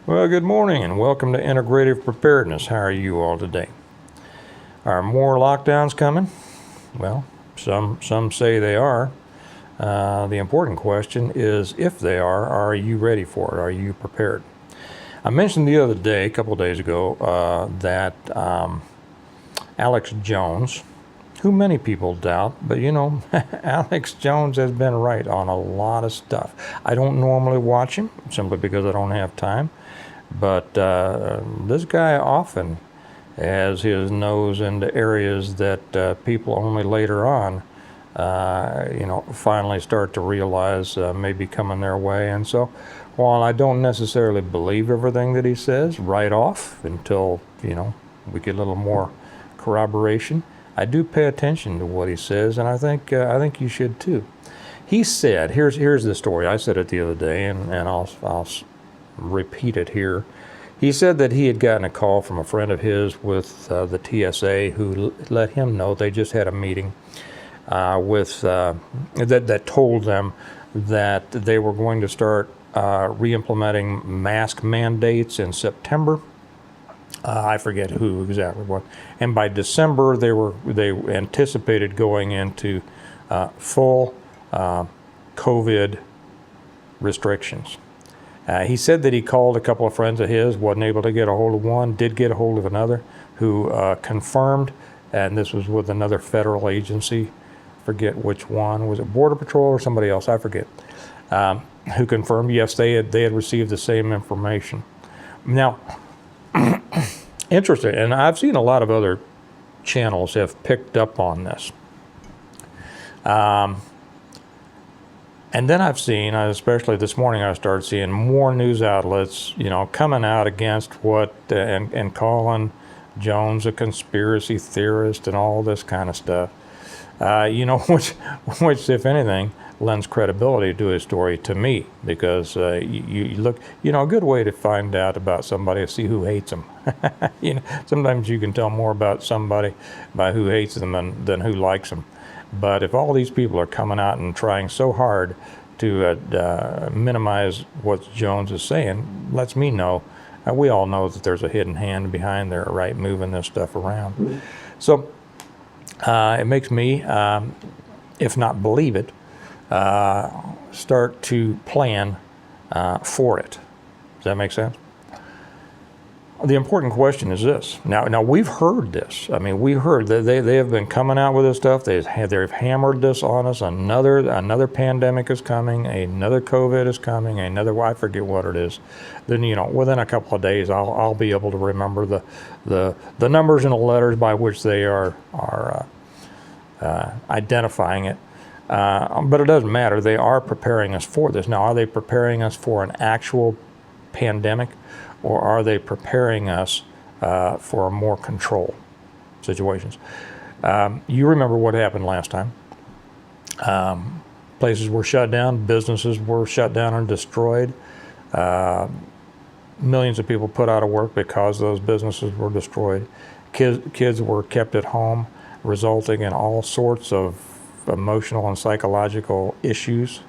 Well, good morning and welcome to Integrative Preparedness. How are you all today? Are more lockdowns coming? Well, some say they are. The important question is, if they are you ready for it? Are you prepared? I mentioned the other day, a couple of days ago, that Alex Jones, who many people doubt, but Alex Jones has been right on a lot of stuff. I don't normally watch him simply because I don't have time. But this guy often has his nose into areas that people only later on, finally start to realize may be coming their way. And so, while I don't necessarily believe everything that he says right off until we get a little more corroboration, I do pay attention to what he says, and I think you should too. He said, here's the story. I said it the other day, and I'll repeat it here. He said that he had gotten a call from a friend of his with the TSA who let him know they just had a meeting that told them that they were going to start re-implementing mask mandates in September. I forget who exactly what, and by December they anticipated going into full COVID restrictions. He said that he called a couple of friends of his, wasn't able to get a hold of one, did get a hold of another, who confirmed, and this was with another federal agency, forget which one, was it Border Patrol or somebody else, I forget, who confirmed, yes, they had received the same information. Now, interesting, and I've seen a lot of other channels have picked up on this. And then I've seen, especially this morning, I started seeing more news outlets, coming out against what and calling Jones a conspiracy theorist and all this kind of stuff. Which, if anything, lends credibility to his story to me, because you look, a good way to find out about somebody is see who hates them. Sometimes you can tell more about somebody by who hates them than who likes them. But if all these people are coming out and trying so hard to minimize what Jones is saying, lets me know, we all know that there's a hidden hand behind there, right, moving this stuff around. So it makes me, if not believe it, start to plan for it. Does that make sense? The important question is this. Now we've heard this. I mean, we heard that they have been coming out with this stuff. They've hammered this on us. Another pandemic is coming. Another COVID is coming. I forget what it is. Then within a couple of days, I'll be able to remember the numbers and the letters by which they are identifying it. But it doesn't matter. They are preparing us for this. Now, are they preparing us for an actual pandemic? Or are they preparing us for more control situations? You remember what happened last time. Places were shut down, businesses were shut down and destroyed. Millions of people put out of work because those businesses were destroyed. Kids were kept at home, resulting in all sorts of emotional and psychological issues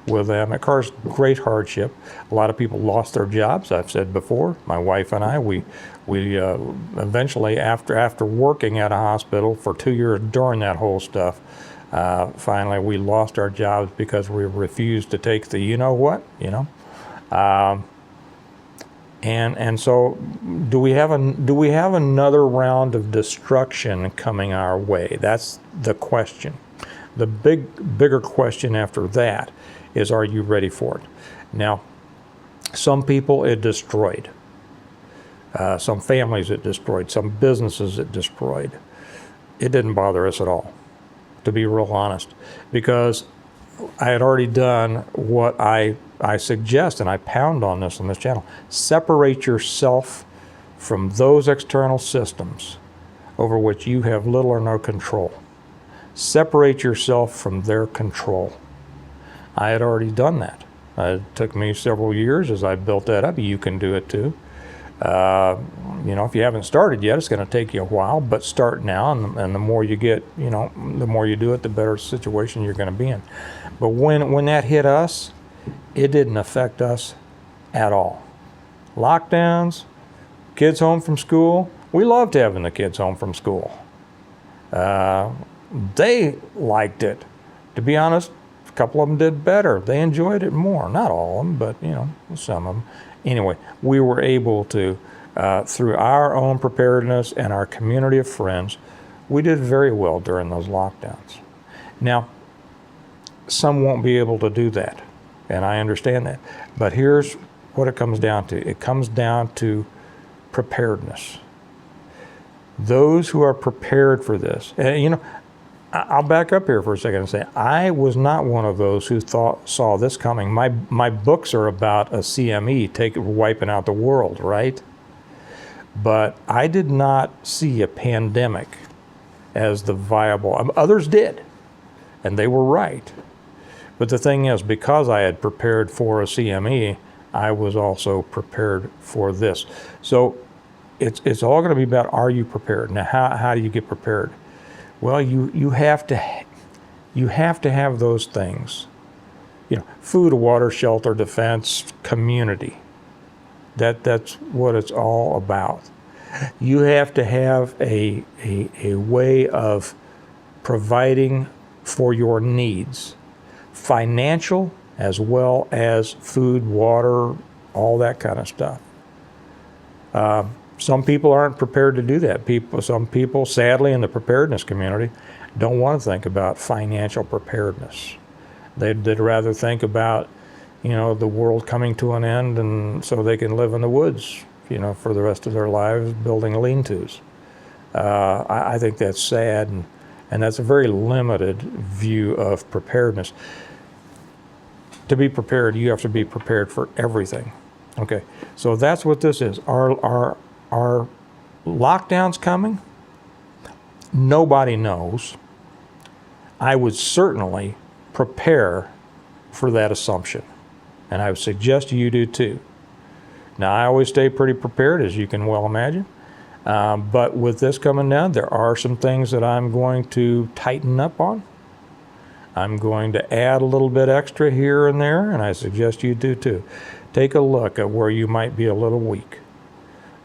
with them. It caused great hardship. A lot of people lost their jobs. I've said before, my wife and I, we eventually, after working at a hospital for 2 years during that whole stuff, finally we lost our jobs because we refused to take the and so do we have another round of destruction coming our way? That's the question. The bigger question after that is, are you ready for it? Now, some people it destroyed. Some families it destroyed. Some businesses it destroyed. It didn't bother us at all, to be real honest, because I had already done what I suggest, and I pound on this channel. Separate yourself from those external systems over which you have little or no control. Separate yourself from their control. I had already done that. It took me several years as I built that up. You can do it too. If you haven't started yet, it's going to take you a while, but start now, and the more you get, the more you do it, the better situation you're going to be in. But when that hit us, it didn't affect us at all. Lockdowns, kids home from school. We loved having the kids home from school. They liked it. To be honest, a couple of them did better. They enjoyed it more. Not all of them, but some of them. Anyway, we were able to, through our own preparedness and our community of friends, we did very well during those lockdowns. Now, some won't be able to do that, and I understand that. But here's what it comes down to. It comes down to preparedness. Those who are prepared for this, and I'll back up here for a second and say I was not one of those who saw this coming. My books are about a CME wiping out the world, right? But I did not see a pandemic as the viable. Others did, and they were right. But the thing is, because I had prepared for a CME, I was also prepared for this. So it's all going to be about, are you prepared? Now, how do you get prepared? Well, you have to have those things. Food, water, shelter, defense, community. That's what it's all about. You have to have a way of providing for your needs, financial as well as food, water, all that kind of stuff. Some people aren't prepared to do that. Some people, sadly, in the preparedness community, don't want to think about financial preparedness. They'd rather think about, the world coming to an end, and so they can live in the woods, for the rest of their lives, building lean-tos. I think that's sad, and that's a very limited view of preparedness. To be prepared, you have to be prepared for everything. Okay, so that's what this is. Are lockdowns coming? Nobody knows. I would certainly prepare for that assumption, and I would suggest you do too. Now, I always stay pretty prepared, as you can well imagine, but with this coming down, there are some things that I'm going to tighten up on. I'm going to add a little bit extra here and there, and I suggest you do too. Take a look at where you might be a little weak.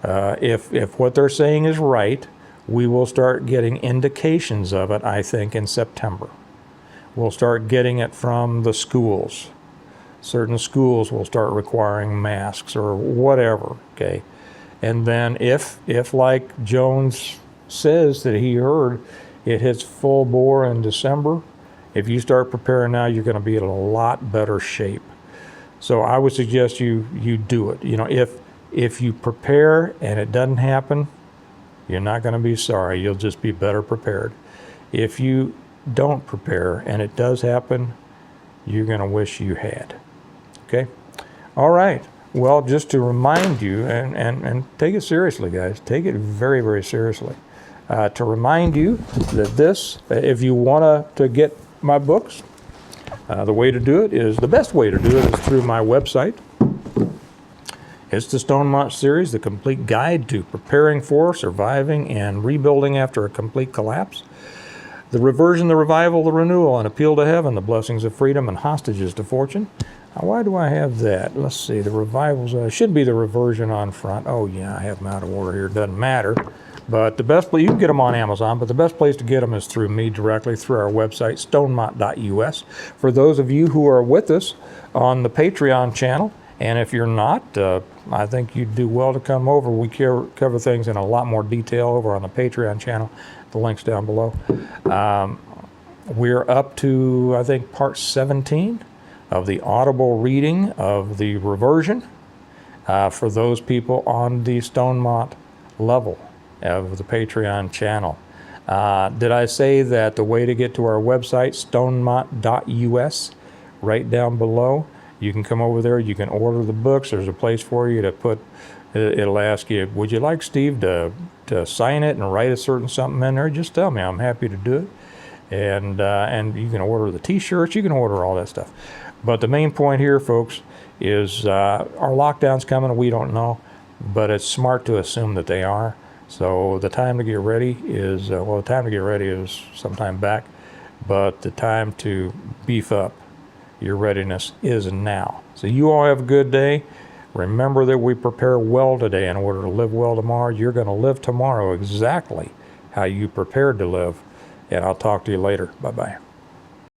If what they're saying is right, we will start getting indications of it, I think, in September. We'll start getting it from the schools. Certain schools will start requiring masks or whatever, okay? And then if like Jones says that he heard, it hits full bore in December, if you start preparing now, you're going to be in a lot better shape. So I would suggest you do it. If you prepare and it doesn't happen, you're not going to be sorry. You'll just be better prepared. If you don't prepare and it does happen, you're going to wish you had. Okay? All right. Well, just to remind you, and take it seriously, guys. Take it very, very seriously. To remind you that this, if you want to get my books, the best way to do it is through my website. It's the Stonemont series, the complete guide to preparing for, surviving, and rebuilding after a complete collapse. The reversion, the revival, the renewal, an appeal to heaven, the blessings of freedom, and hostages to fortune. Now, why do I have that? Let's see, the revivals, should be the reversion on front. Oh yeah, I have them out of order here, doesn't matter. But the best place, you can get them on Amazon, but the best place to get them is through me directly, through our website, stonemont.us. For those of you who are with us on the Patreon channel, and if you're not, I think you'd do well to come over. We cover things in a lot more detail over on the Patreon channel. The link's down below. We're up to, I think, part 17 of the audible reading of the reversion for those people on the Stonemont level of the Patreon channel. Did I say that the way to get to our website, stonemont.us, right down below, you can come over there, you can order the books. There's a place for you to put, it'll ask you, would you like Steve to sign it and write a certain something in there? Just tell me, I'm happy to do it. And you can order the t-shirts, you can order all that stuff. But the main point here, folks, is our lockdown's coming, we don't know, but it's smart to assume that they are. So the time to get ready is, the time to get ready is sometime back, but the time to beef up your readiness is now. So you all have a good day. Remember that we prepare well today in order to live well tomorrow. You're going to live tomorrow exactly how you prepared to live. And I'll talk to you later. Bye-bye.